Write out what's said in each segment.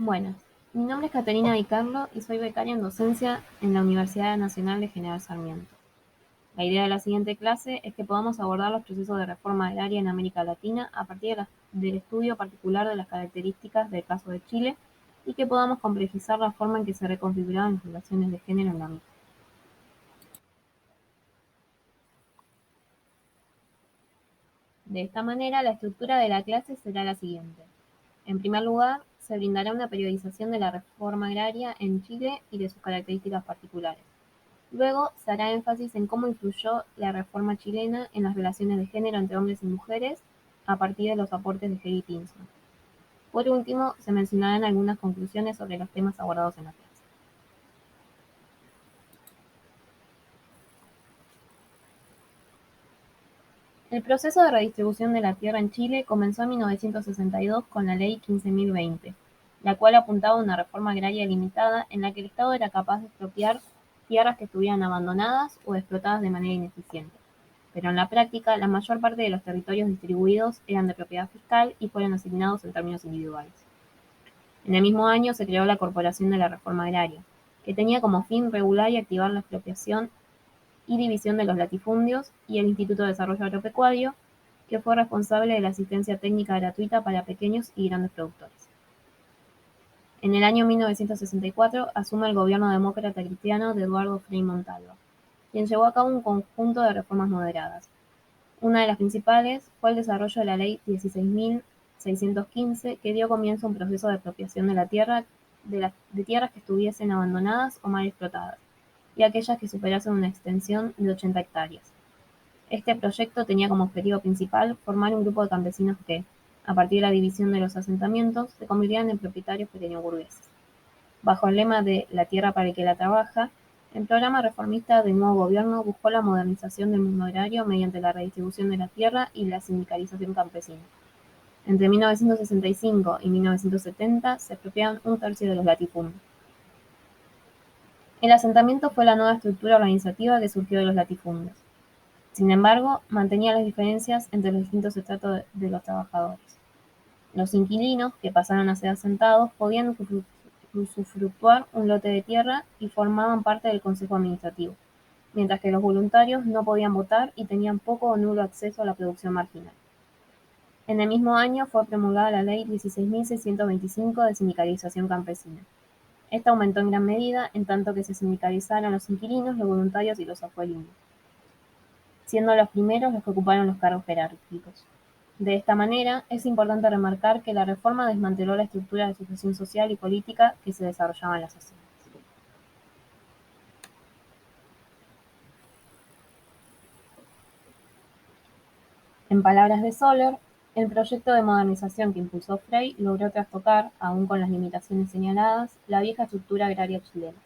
Buenas, mi nombre es Caterina Di Carlo y soy becaria en docencia en la Universidad Nacional de General Sarmiento. La idea de la siguiente clase es que podamos abordar los procesos de reforma agraria en América Latina a partir del estudio particular de las características del caso de Chile y que podamos complejizar la forma en que se reconfiguraban las relaciones de género en la misma. De esta manera, la estructura de la clase será la siguiente. En primer lugar, se brindará una periodización de la reforma agraria en Chile y de sus características particulares. Luego se hará énfasis en cómo influyó la reforma chilena en las relaciones de género entre hombres y mujeres a partir de los aportes de Hedy Pinson. Por último, se mencionarán algunas conclusiones sobre los temas abordados en la clase. El proceso de redistribución de la tierra en Chile comenzó en 1962 con la Ley 15.020, la cual apuntaba a una reforma agraria limitada en la que el Estado era capaz de expropiar tierras que estuvieran abandonadas o explotadas de manera ineficiente. Pero en la práctica, la mayor parte de los territorios distribuidos eran de propiedad fiscal y fueron asignados en términos individuales. En el mismo año se creó la Corporación de la Reforma Agraria, que tenía como fin regular y activar la expropiación y división de los latifundios, y el Instituto de Desarrollo Agropecuario, que fue responsable de la asistencia técnica gratuita para pequeños y grandes productores. En el año 1964 asume el gobierno demócrata cristiano de Eduardo Frei Montalva, quien llevó a cabo un conjunto de reformas moderadas. Una de las principales fue el desarrollo de la Ley 16.615, que dio comienzo a un proceso de expropiación de la tierra de tierras que estuviesen abandonadas o mal explotadas, y aquellas que superasen una extensión de 80 hectáreas. Este proyecto tenía como objetivo principal formar un grupo de campesinos que, a partir de la división de los asentamientos, se convirtieran en propietarios pequeño-burgueses. Bajo el lema de "La tierra para el que la trabaja", el programa reformista del nuevo gobierno buscó la modernización del mundo agrario mediante la redistribución de la tierra y la sindicalización campesina. Entre 1965 y 1970 se expropiaron un tercio de los latifundios. El asentamiento fue la nueva estructura organizativa que surgió de los latifundios. Sin embargo, mantenía las diferencias entre los distintos estratos de los trabajadores. Los inquilinos, que pasaron a ser asentados, podían usufructuar un lote de tierra y formaban parte del consejo administrativo, mientras que los voluntarios no podían votar y tenían poco o nulo acceso a la producción marginal. En el mismo año fue promulgada la Ley 16.625 de sindicalización campesina. Esta aumentó en gran medida en tanto que se sindicalizaron los inquilinos, los voluntarios y los afuerinos, siendo los primeros los que ocuparon los cargos jerárquicos. De esta manera, es importante remarcar que la reforma desmanteló la estructura de sucesión social y política que se desarrollaba en las haciendas. En palabras de Soler, el proyecto de modernización que impulsó Frei logró trastocar, aun con las limitaciones señaladas, la vieja estructura agraria chilena,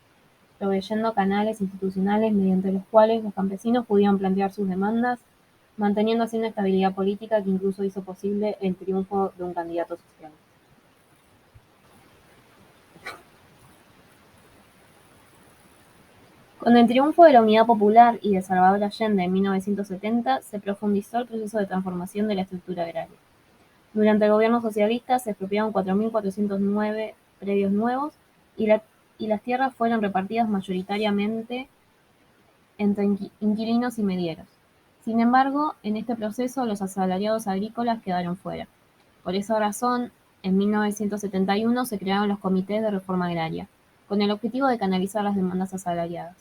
proveyendo canales institucionales mediante los cuales los campesinos pudieron plantear sus demandas, manteniendo así una estabilidad política que incluso hizo posible el triunfo de un candidato social. Con el triunfo de la Unidad Popular y de Salvador Allende en 1970, se profundizó el proceso de transformación de la estructura agraria. Durante el gobierno socialista se expropiaron 4.409 predios nuevos y las tierras fueron repartidas mayoritariamente entre inquilinos y medieros. Sin embargo, en este proceso los asalariados agrícolas quedaron fuera. Por esa razón, en 1971 se crearon los comités de reforma agraria, con el objetivo de canalizar las demandas asalariadas.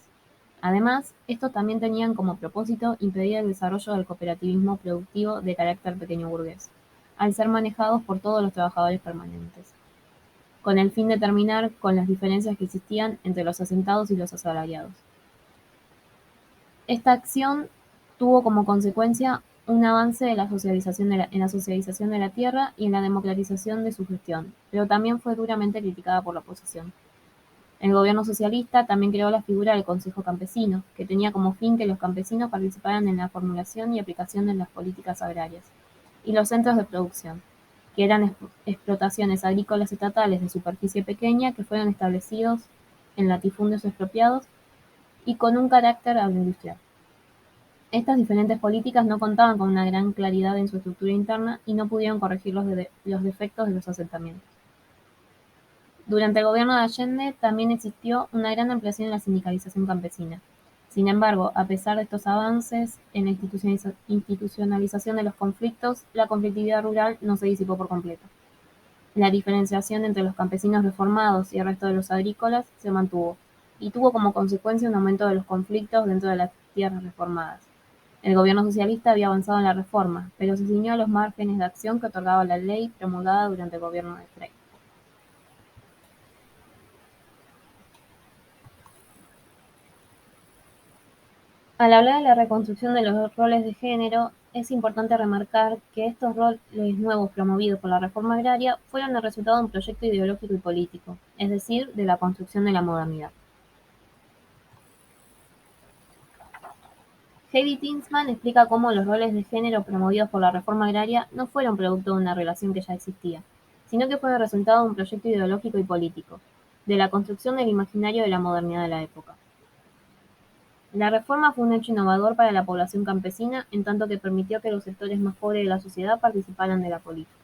Además, estos también tenían como propósito impedir el desarrollo del cooperativismo productivo de carácter pequeño burgués, al ser manejados por todos los trabajadores permanentes, con el fin de terminar con las diferencias que existían entre los asentados y los asalariados. Esta acción tuvo como consecuencia un avance en la socialización de la tierra y en la democratización de su gestión, pero también fue duramente criticada por la oposición. El gobierno socialista también creó la figura del Consejo Campesino, que tenía como fin que los campesinos participaran en la formulación y aplicación de las políticas agrarias, y los centros de producción, que eran explotaciones agrícolas estatales de superficie pequeña que fueron establecidos en latifundios expropiados y con un carácter agroindustrial. Estas diferentes políticas no contaban con una gran claridad en su estructura interna y no pudieron corregir los defectos de los asentamientos. Durante el gobierno de Allende también existió una gran ampliación en la sindicalización campesina. Sin embargo, a pesar de estos avances en la institucionalización de los conflictos, la conflictividad rural no se disipó por completo. La diferenciación entre los campesinos reformados y el resto de los agrícolas se mantuvo, y tuvo como consecuencia un aumento de los conflictos dentro de las tierras reformadas. El gobierno socialista había avanzado en la reforma, pero se ciñó a los márgenes de acción que otorgaba la ley promulgada durante el gobierno de Frei. Al hablar de la reconstrucción de los roles de género, es importante remarcar que estos roles nuevos promovidos por la reforma agraria fueron el resultado de un proyecto ideológico y político, es decir, de la construcción de la modernidad. Heidi Tinsman explica cómo los roles de género promovidos por la reforma agraria no fueron producto de una relación que ya existía, sino que fueron el resultado de un proyecto ideológico y político, de la construcción del imaginario de la modernidad de la época. La reforma fue un hecho innovador para la población campesina, en tanto que permitió que los sectores más pobres de la sociedad participaran de la política.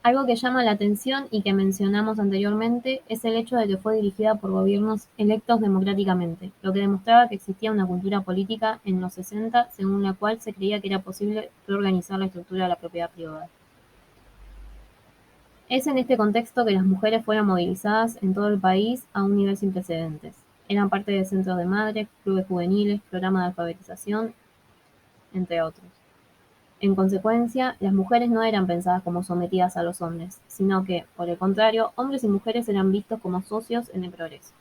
Algo que llama la atención y que mencionamos anteriormente es el hecho de que fue dirigida por gobiernos electos democráticamente, lo que demostraba que existía una cultura política en los 60 según la cual se creía que era posible reorganizar la estructura de la propiedad privada. Es en este contexto que las mujeres fueron movilizadas en todo el país a un nivel sin precedentes. Eran parte de centros de madres, clubes juveniles, programas de alfabetización, entre otros. En consecuencia, las mujeres no eran pensadas como sometidas a los hombres, sino que, por el contrario, hombres y mujeres eran vistos como socios en el progreso.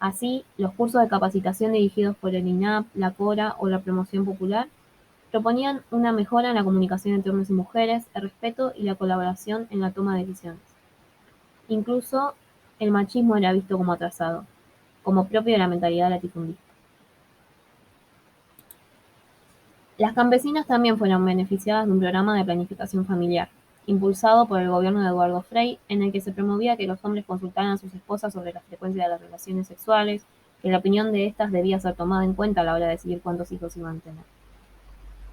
Así, los cursos de capacitación dirigidos por el INAP, la CORA o la Promoción Popular proponían una mejora en la comunicación entre hombres y mujeres, el respeto y la colaboración en la toma de decisiones. Incluso, el machismo era visto como atrasado, como propio de la mentalidad latifundista. Las campesinas también fueron beneficiadas de un programa de planificación familiar, impulsado por el gobierno de Eduardo Frei, en el que se promovía que los hombres consultaran a sus esposas sobre la frecuencia de las relaciones sexuales, que la opinión de éstas debía ser tomada en cuenta a la hora de decidir cuántos hijos iban a tener.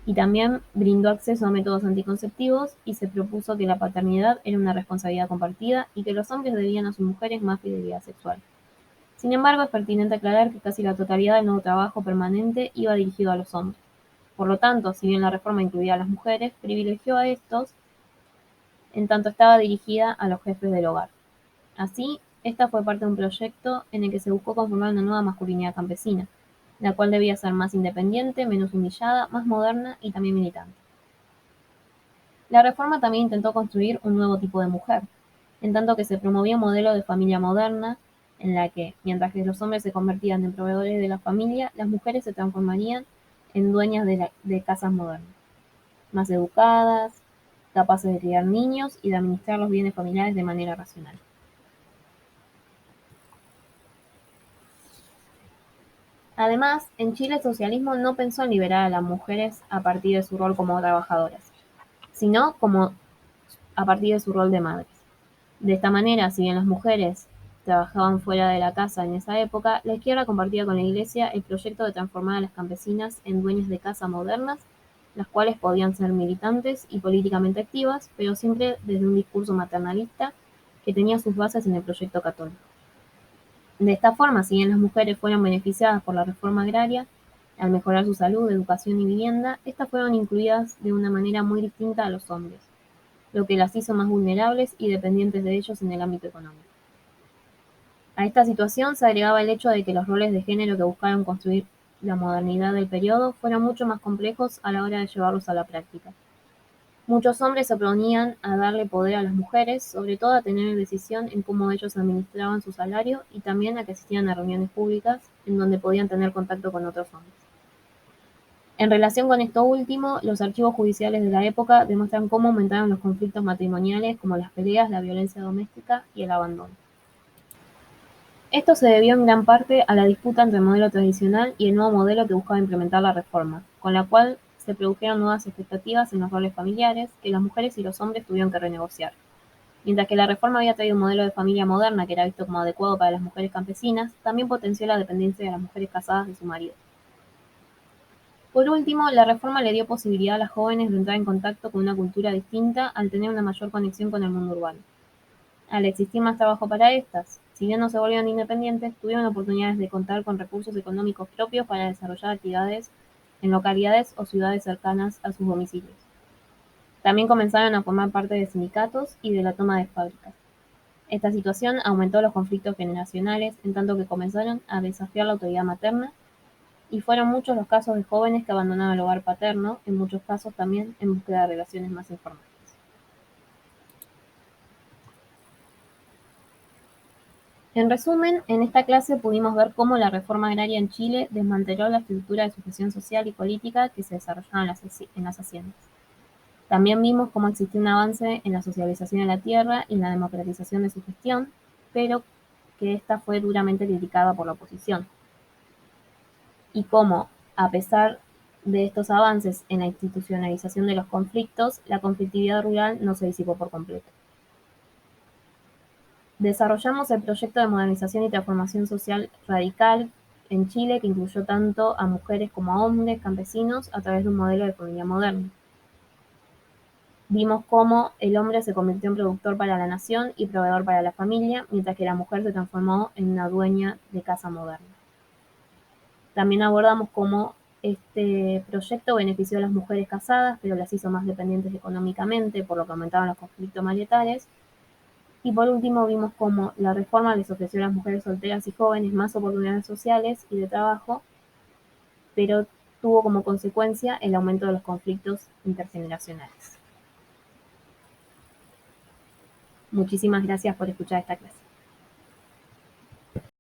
Y también brindó acceso a métodos anticonceptivos y se propuso que la paternidad era una responsabilidad compartida y que los hombres debían a sus mujeres más fidelidad sexual. Sin embargo, es pertinente aclarar que casi la totalidad del nuevo trabajo permanente iba dirigido a los hombres. Por lo tanto, si bien la reforma incluía a las mujeres, privilegió a estos en tanto estaba dirigida a los jefes del hogar. Así, esta fue parte de un proyecto en el que se buscó conformar una nueva masculinidad campesina, la cual debía ser más independiente, menos humillada, más moderna y también militante. La reforma también intentó construir un nuevo tipo de mujer, en tanto que se promovía un modelo de familia moderna, en la que, mientras que los hombres se convertían en proveedores de la familia, las mujeres se transformarían en dueñas de casas modernas, más educadas, capaces de criar niños y de administrar los bienes familiares de manera racional. Además, en Chile el socialismo no pensó en liberar a las mujeres a partir de su rol como trabajadoras, sino como a partir de su rol de madres. De esta manera, si bien las mujeres trabajaban fuera de la casa en esa época, la izquierda compartía con la Iglesia el proyecto de transformar a las campesinas en dueñas de casa modernas, las cuales podían ser militantes y políticamente activas, pero siempre desde un discurso maternalista que tenía sus bases en el proyecto católico. De esta forma, si bien las mujeres fueron beneficiadas por la reforma agraria, al mejorar su salud, educación y vivienda, estas fueron incluidas de una manera muy distinta a los hombres, lo que las hizo más vulnerables y dependientes de ellos en el ámbito económico. A esta situación se agregaba el hecho de que los roles de género que buscaron construir la modernidad del periodo fueron mucho más complejos a la hora de llevarlos a la práctica. Muchos hombres se oponían a darle poder a las mujeres, sobre todo a tener decisión en cómo ellos administraban su salario y también a que asistían a reuniones públicas en donde podían tener contacto con otros hombres. En relación con esto último, los archivos judiciales de la época demuestran cómo aumentaron los conflictos matrimoniales como las peleas, la violencia doméstica y el abandono. Esto se debió en gran parte a la disputa entre el modelo tradicional y el nuevo modelo que buscaba implementar la reforma, con la cual se produjeron nuevas expectativas en los roles familiares que las mujeres y los hombres tuvieron que renegociar. Mientras que la reforma había traído un modelo de familia moderna que era visto como adecuado para las mujeres campesinas, también potenció la dependencia de las mujeres casadas de su marido. Por último, la reforma le dio posibilidad a las jóvenes de entrar en contacto con una cultura distinta al tener una mayor conexión con el mundo urbano. Al existir más trabajo para estas, si bien no se volvieron independientes, tuvieron oportunidades de contar con recursos económicos propios para desarrollar actividades en localidades o ciudades cercanas a sus domicilios. También comenzaron a formar parte de sindicatos y de la toma de fábricas. Esta situación aumentó los conflictos generacionales en tanto que comenzaron a desafiar la autoridad materna y fueron muchos los casos de jóvenes que abandonaron el hogar paterno, en muchos casos también en búsqueda de relaciones más informales. En resumen, en esta clase pudimos ver cómo la reforma agraria en Chile desmanteló la estructura de sucesión social y política que se desarrollaba en las haciendas. También vimos cómo existió un avance en la socialización de la tierra y en la democratización de su gestión, pero que esta fue duramente criticada por la oposición. Y cómo, a pesar de estos avances en la institucionalización de los conflictos, la conflictividad rural no se disipó por completo. Desarrollamos el proyecto de modernización y transformación social radical en Chile que incluyó tanto a mujeres como a hombres campesinos a través de un modelo de familia moderno. Vimos cómo el hombre se convirtió en productor para la nación y proveedor para la familia, mientras que la mujer se transformó en una dueña de casa moderna. También abordamos cómo este proyecto benefició a las mujeres casadas, pero las hizo más dependientes económicamente, por lo que aumentaban los conflictos marietales. Y por último vimos cómo la reforma les ofreció a las mujeres solteras y jóvenes más oportunidades sociales y de trabajo, pero tuvo como consecuencia el aumento de los conflictos intergeneracionales. Muchísimas gracias por escuchar esta clase.